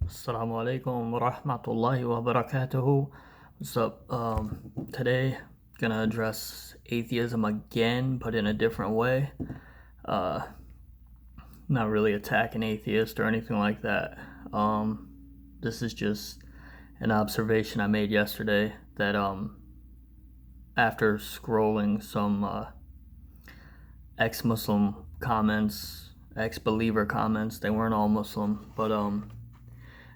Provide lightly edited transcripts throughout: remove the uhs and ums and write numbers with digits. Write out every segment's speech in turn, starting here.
Assalamu alaikum wa rahmatullahi wa barakatuhu. What's up? Today, gonna address atheism again, but in a different way. Uh, Not really attacking atheists or anything like that. This is just an observation I made yesterday that after scrolling some ex-Muslim comments, ex-believer comments, they weren't all Muslim, but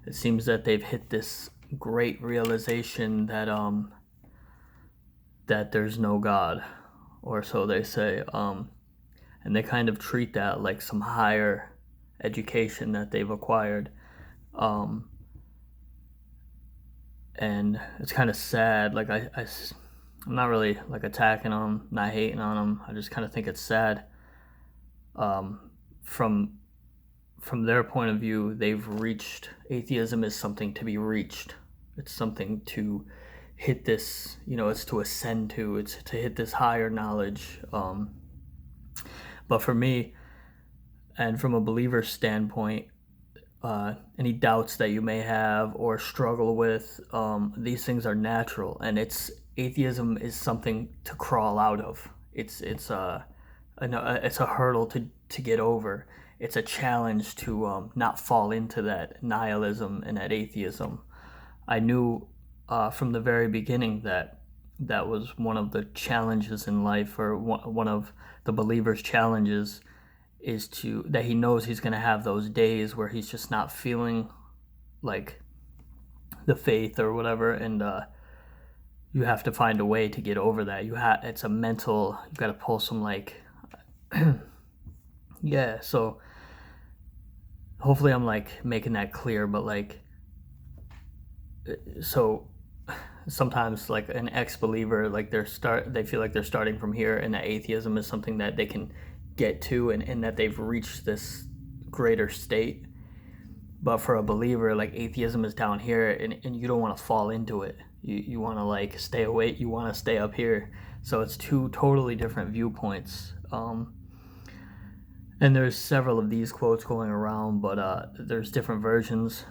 it seems that they've hit this great realization that there's no God, or so they say, and they kind of treat that like some higher education that they've acquired, um, and it's kind of sad. Like I'm not really like attacking them, not hating on them. I just kind of think it's sad. Um, from from their point of view, they've reached atheism is something to be reached. It's something to hit this, it's to ascend to, it's to hit this higher knowledge. But for me, and from a believer's standpoint, any doubts that you may have or struggle with, these things are natural, and atheism is something to crawl out of. It's a hurdle to get over. It's a challenge to not fall into that nihilism and that atheism. I knew from the very beginning that was one of the challenges in life, or one of the believer's challenges, is that he knows he's going to have those days where he's just not feeling like the faith or whatever, and you have to find a way to get over that. It's a mental. You got to pull some yeah. So hopefully I'm making that clear, but so sometimes an ex-believer, they feel like they're starting from here, and that atheism is something that they can get to, and that they've reached this greater state. But for a believer, atheism is down here, and you don't want to fall into it. You want to stay away. You want to stay up here. So it's two totally different viewpoints. And there's several of these quotes going around, but there's different versions.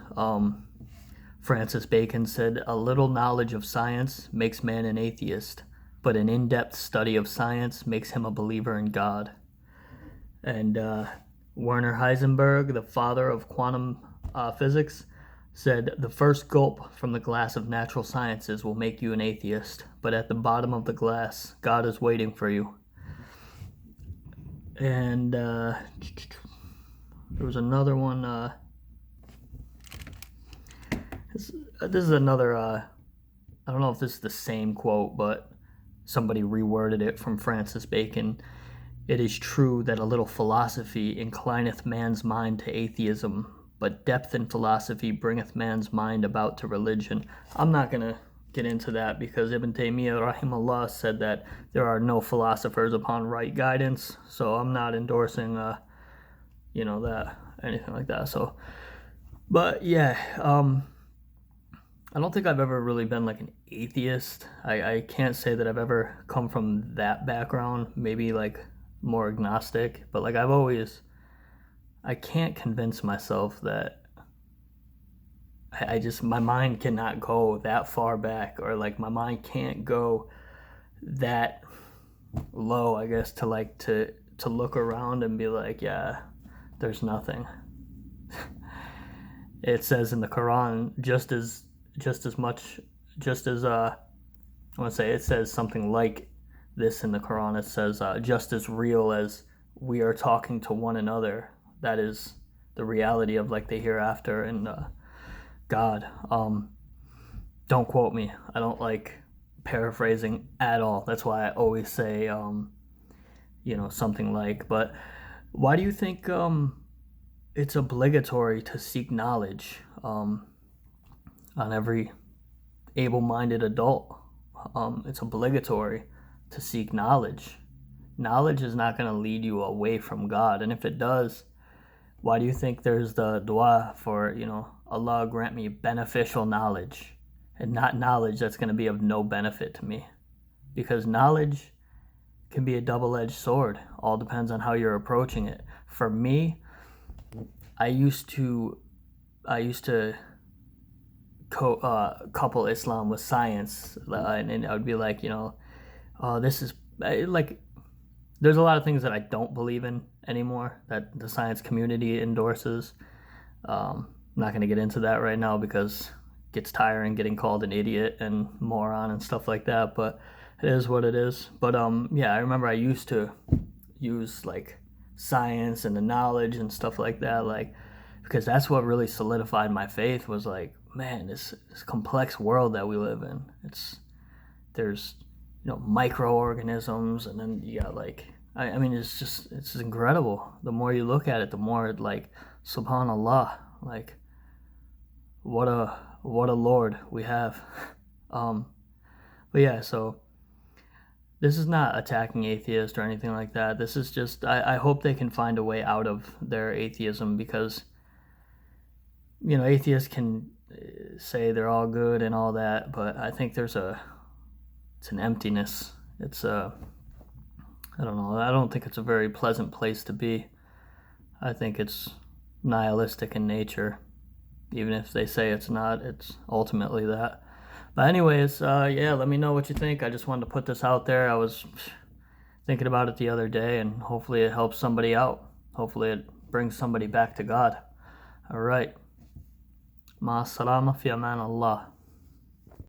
Francis Bacon said, "A little knowledge of science makes man an atheist, but an in-depth study of science makes him a believer in God." And Werner Heisenberg, the father of quantum physics, said, "The first gulp from the glass of natural sciences will make you an atheist, but at the bottom of the glass, God is waiting for you." And there was another one. This is another. I don't know if this is the same quote, but somebody reworded it from Francis Bacon. "It is true that a little philosophy inclineth man's mind to atheism, but depth in philosophy bringeth man's mind about to religion." I'm not going to get into that, because Ibn Taymiyyah rahimahullah said that there are no philosophers upon right guidance, so I'm not endorsing that, anything like that. So, but yeah, I don't think I've ever really been an atheist. I can't say that I've ever come from that background. Maybe more agnostic, but I can't convince myself that my mind cannot go that far back, or my mind can't go that low, I guess, to look around and be yeah, there's nothing. It says in the Quran, it says something like this in the Quran. It says, just as real as we are talking to one another, that is the reality of the hereafter and God. Don't quote me. I don't like paraphrasing at all. That's why I always say something but why do you think it's obligatory to seek knowledge on every able-minded adult? It's obligatory to seek knowledge. Knowledge is not going to lead you away from God, and if it does, why do you think there's the dua for, Allah grant me beneficial knowledge, and not knowledge that's going to be of no benefit to me? Because knowledge can be a double-edged sword. All depends on how you're approaching it. For me, I used to I used to couple Islam with science, and I would be like, oh, this is like. There's a lot of things that I don't believe in anymore that the science community endorses. I'm not going to get into that right now because it gets tiring getting called an idiot and moron and stuff like that, but it is what it is. But yeah, I remember I used to use like science and the knowledge and stuff like that, like, because that's what really solidified my faith was like, man, this complex world that we live in. There's microorganisms, and then you got like I mean it's incredible. The more you look at it, the more like subhanallah, like what a Lord we have. But yeah, so this is not attacking atheists or anything like that. This is just I hope they can find a way out of their atheism, because atheists can say they're all good and all that, but I think it's an emptiness. It's I don't know. I don't think it's a very pleasant place to be. I think it's nihilistic in nature. Even if they say it's not, it's ultimately that. But anyways, yeah, let me know what you think. I just wanted to put this out there. I was thinking about it the other day, and hopefully it helps somebody out. Hopefully it brings somebody back to God. All right. Ma salama fi aman Allah.